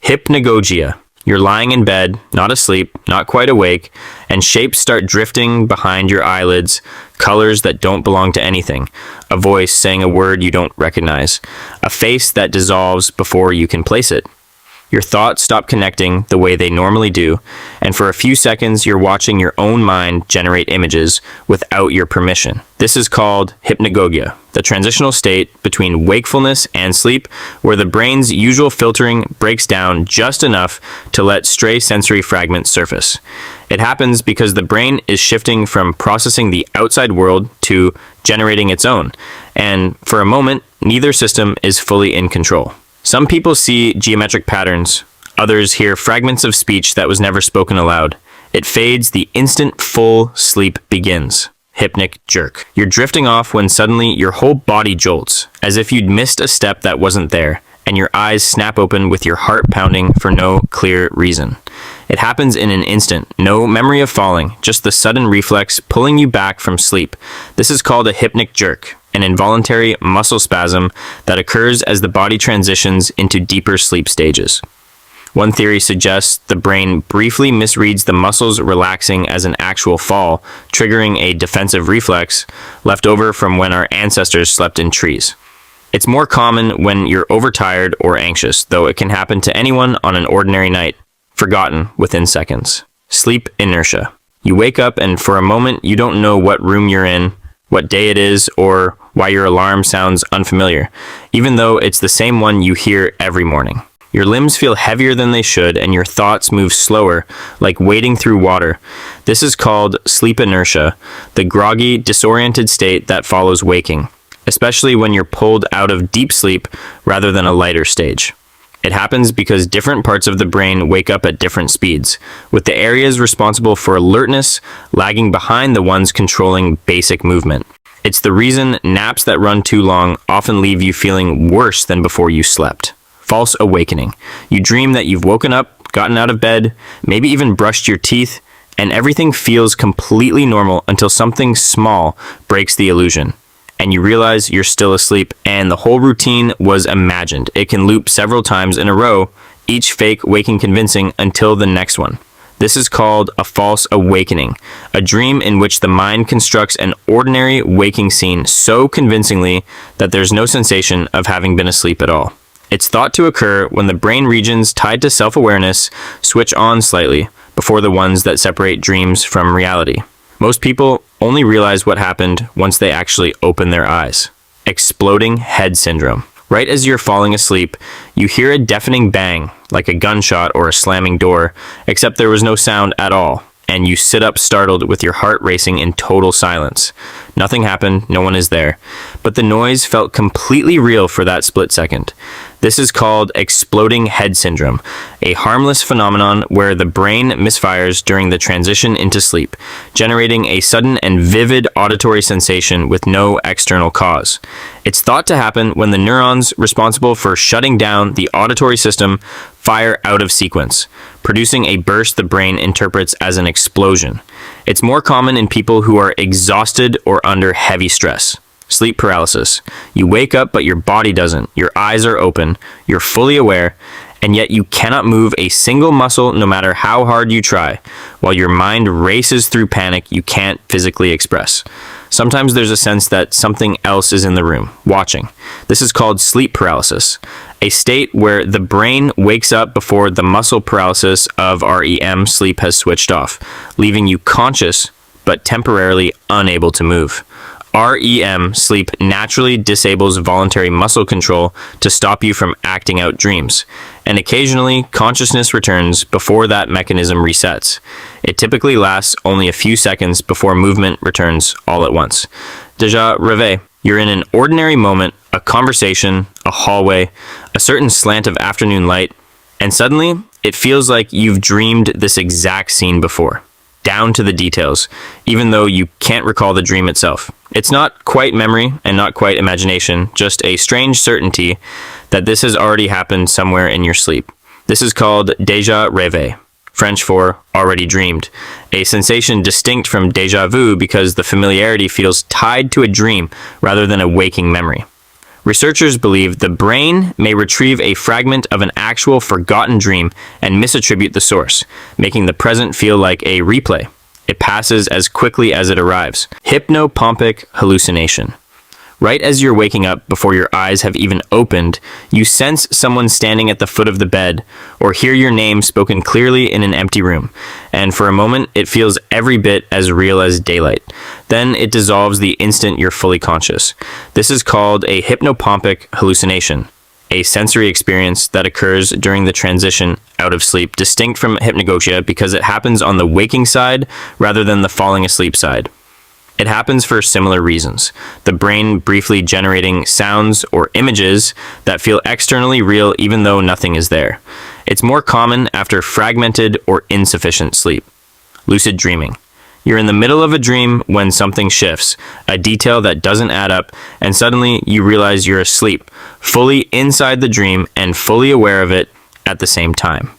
Hypnagogia. You're lying in bed, not asleep, not quite awake, and shapes start drifting behind your eyelids, colors that don't belong to anything, a voice saying a word you don't recognize, a face that dissolves before you can place it. Your thoughts stop connecting the way they normally do, and for a few seconds you're watching your own mind generate images without your permission. This is called hypnagogia, the transitional state between wakefulness and sleep, where the brain's usual filtering breaks down just enough to let stray sensory fragments surface. It happens because the brain is shifting from processing the outside world to generating its own, and for a moment, neither system is fully in control. Some people see geometric patterns, others hear fragments of speech that was never spoken aloud. It fades the instant full sleep begins. Hypnic Jerk. You're drifting off when suddenly your whole body jolts, as if you'd missed a step that wasn't there, and your eyes snap open with your heart pounding for no clear reason. It happens in an instant, no memory of falling, just the sudden reflex pulling you back from sleep. This is called a hypnic jerk, an involuntary muscle spasm that occurs as the body transitions into deeper sleep stages. One theory suggests the brain briefly misreads the muscles relaxing as an actual fall, triggering a defensive reflex left over from when our ancestors slept in trees. It's more common when you're overtired or anxious, though it can happen to anyone on an ordinary night, forgotten within seconds. Sleep inertia. You wake up and for a moment you don't know what room you're in, what day it is, or why your alarm sounds unfamiliar, even though it's the same one you hear every morning. Your limbs feel heavier than they should, and your thoughts move slower, like wading through water. This is called sleep inertia, the groggy, disoriented state that follows waking, especially when you're pulled out of deep sleep rather than a lighter stage. It happens because different parts of the brain wake up at different speeds, with the areas responsible for alertness lagging behind the ones controlling basic movement. It's the reason naps that run too long often leave you feeling worse than before you slept. False awakening. You dream that you've woken up, gotten out of bed, maybe even brushed your teeth, and everything feels completely normal until something small breaks the illusion. And you realize you're still asleep and the whole routine was imagined. It can loop several times in a row, each fake waking convincing until the next one. This is called a false awakening, a dream in which the mind constructs an ordinary waking scene so convincingly that there's no sensation of having been asleep at all. It's thought to occur when the brain regions tied to self-awareness switch on slightly before the ones that separate dreams from reality. Most people only realize what happened once they actually open their eyes. Exploding head syndrome. Right as you're falling asleep, you hear a deafening bang, like a gunshot or a slamming door, except there was no sound at all, and you sit up startled with your heart racing in total silence. Nothing happened, no one is there, but the noise felt completely real for that split second. This is called exploding head syndrome, a harmless phenomenon where the brain misfires during the transition into sleep, generating a sudden and vivid auditory sensation with no external cause. It's thought to happen when the neurons responsible for shutting down the auditory system fire out of sequence, producing a burst the brain interprets as an explosion. It's more common in people who are exhausted or under heavy stress. Sleep paralysis. You wake up, but your body doesn't. Your eyes are open, you're fully aware, and yet you cannot move a single muscle no matter how hard you try, while your mind races through panic you can't physically express. Sometimes there's a sense that something else is in the room, watching. This is called sleep paralysis, a state where the brain wakes up before the muscle paralysis of REM sleep has switched off, leaving you conscious but temporarily unable to move. REM sleep naturally disables voluntary muscle control to stop you from acting out dreams, and occasionally consciousness returns before that mechanism resets. It typically lasts only a few seconds before movement returns all at once. Déjà Rêvé. You're in an ordinary moment, a conversation, a hallway, a certain slant of afternoon light, and suddenly it feels like you've dreamed this exact scene before, down to the details, even though you can't recall the dream itself. It's not quite memory and not quite imagination, just a strange certainty that this has already happened somewhere in your sleep. This is called Déjà Rêvé, French for already dreamed, a sensation distinct from déjà vu because the familiarity feels tied to a dream rather than a waking memory. Researchers believe the brain may retrieve a fragment of an actual forgotten dream and misattribute the source, making the present feel like a replay. It passes as quickly as it arrives. Hypnopompic hallucination. Right as you're waking up, before your eyes have even opened, you sense someone standing at the foot of the bed, or hear your name spoken clearly in an empty room, and for a moment it feels every bit as real as daylight. Then it dissolves the instant you're fully conscious. This is called a hypnopompic hallucination, a sensory experience that occurs during the transition out of sleep, distinct from hypnagogia because it happens on the waking side rather than the falling asleep side. It happens for similar reasons, the brain briefly generating sounds or images that feel externally real even though nothing is there. It's more common after fragmented or insufficient sleep. Lucid dreaming. You're in the middle of a dream when something shifts, a detail that doesn't add up, and suddenly you realize you're asleep, fully inside the dream and fully aware of it at the same time.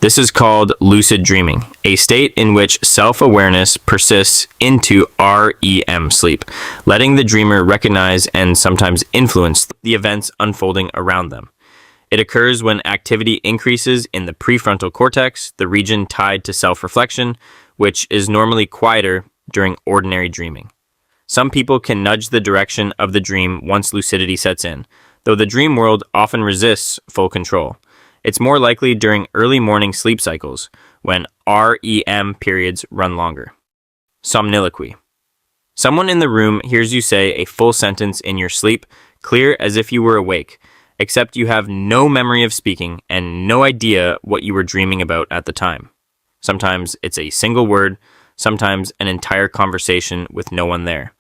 This is called lucid dreaming, a state in which self-awareness persists into REM sleep, letting the dreamer recognize and sometimes influence the events unfolding around them. It occurs when activity increases in the prefrontal cortex, the region tied to self-reflection, which is normally quieter during ordinary dreaming. Some people can nudge the direction of the dream once lucidity sets in, though the dream world often resists full control. It's more likely during early morning sleep cycles, when REM periods run longer. Somniloquy. Someone in the room hears you say a full sentence in your sleep, clear as if you were awake, except you have no memory of speaking and no idea what you were dreaming about at the time. Sometimes it's a single word, sometimes an entire conversation with no one there.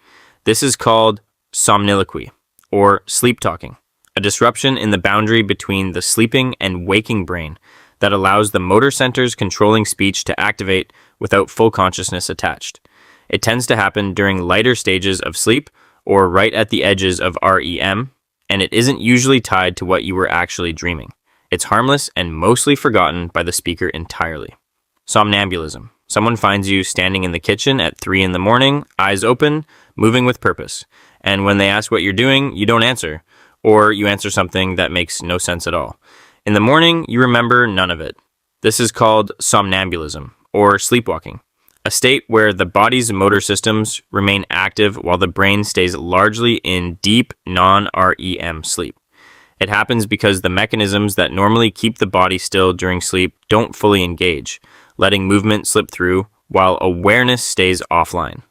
This is called somniloquy, or sleep talking, a disruption in the boundary between the sleeping and waking brain that allows the motor centers controlling speech to activate without full consciousness attached. It tends to happen during lighter stages of sleep or right at the edges of REM, and it isn't usually tied to what you were actually dreaming. It's harmless and mostly forgotten by the speaker entirely. Somnambulism. Someone finds you standing in the kitchen at 3 in the morning, eyes open, moving with purpose. And when they ask what you're doing, you don't answer, or you answer something that makes no sense at all. In the morning, you remember none of it. This is called somnambulism, or sleepwalking, a state where the body's motor systems remain active while the brain stays largely in deep, non-REM sleep. It happens because the mechanisms that normally keep the body still during sleep don't fully engage, letting movement slip through while awareness stays offline.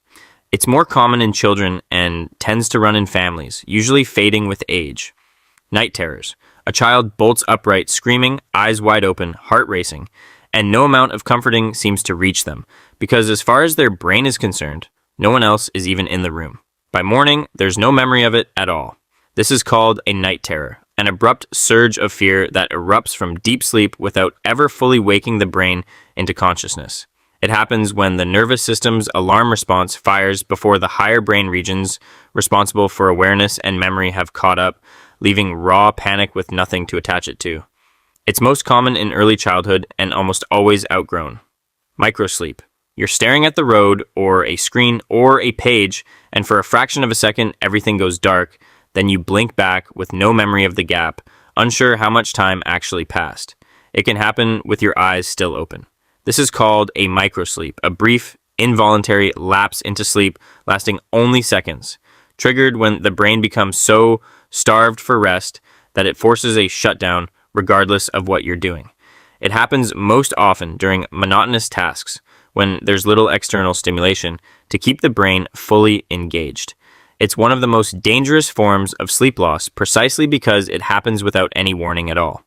It's more common in children and tends to run in families, usually fading with age. Night terrors. A child bolts upright, screaming, eyes wide open, heart racing, and no amount of comforting seems to reach them, because as far as their brain is concerned, no one else is even in the room. By morning, there's no memory of it at all. This is called a night terror, an abrupt surge of fear that erupts from deep sleep without ever fully waking the brain into consciousness. It happens when the nervous system's alarm response fires before the higher brain regions responsible for awareness and memory have caught up, leaving raw panic with nothing to attach it to. It's most common in early childhood and almost always outgrown. Microsleep. You're staring at the road or a screen or a page, and for a fraction of a second, everything goes dark. Then you blink back with no memory of the gap, unsure how much time actually passed. It can happen with your eyes still open. This is called a microsleep, a brief, involuntary lapse into sleep lasting only seconds, triggered when the brain becomes so starved for rest that it forces a shutdown regardless of what you're doing. It happens most often during monotonous tasks, when there's little external stimulation, to keep the brain fully engaged. It's one of the most dangerous forms of sleep loss precisely because it happens without any warning at all.